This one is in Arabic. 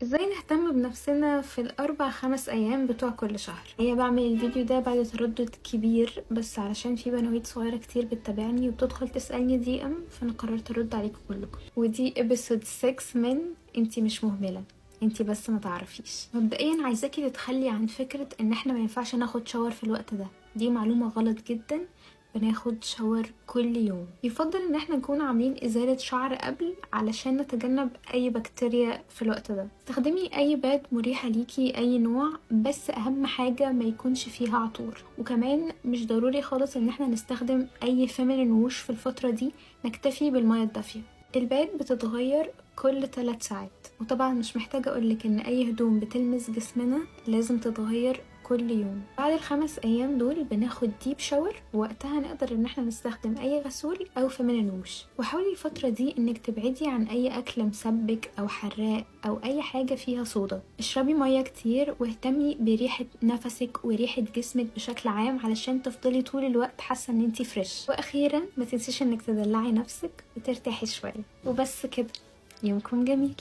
ازاي نهتم بنفسنا في ال4-5 أيام بتوع كل شهر؟ هي بعمل الفيديو ده بعد تردد كبير، بس علشان في بنويت صغيرة كتير بتتابعني وبتدخل تسألني DM، فأنا قررت أرد عليكم كلكم. ودي episode 6 من انتي مش مهملة، انتي بس ما تعرفيش. مبدئيا عايزاكي تتخلي عن فكرة ان احنا ما ينفعش ناخد شاور في الوقت ده، دي معلومة غلط جدا. بناخد شاور كل يوم. يفضل ان احنا نكون عاملين ازالة شعر قبل علشان نتجنب اي بكتيريا في الوقت ده. استخدمي اي باد مريحة ليكي، اي نوع، بس اهم حاجة ما يكونش فيها عطور. وكمان مش ضروري خالص ان احنا نستخدم اي فيمينين ووش في الفترة دي، نكتفي بالمية الدافية. الباد بتتغير كل 3 ساعات، وطبعا مش محتاجة اقولك ان اي هدوم بتلمس جسمنا لازم تتغير كل يوم. بعد ال5 أيام دول بناخد ديب شاور، ووقتها نقدر ان احنا نستخدم اي غسول او فيمينين ووش. وحاولي الفترة دي انك تبعدي عن اي اكل مسبك او حراق او اي حاجة فيها صودا. اشربي مية كتير، واهتمي بريحة نفسك وريحة جسمك بشكل عام علشان تفضلي طول الوقت حاسة ان انتي فريش. واخيرا ما تنسيش انك تدلعي نفسك وترتاحي شوية. وبس كده، يومكم جميل.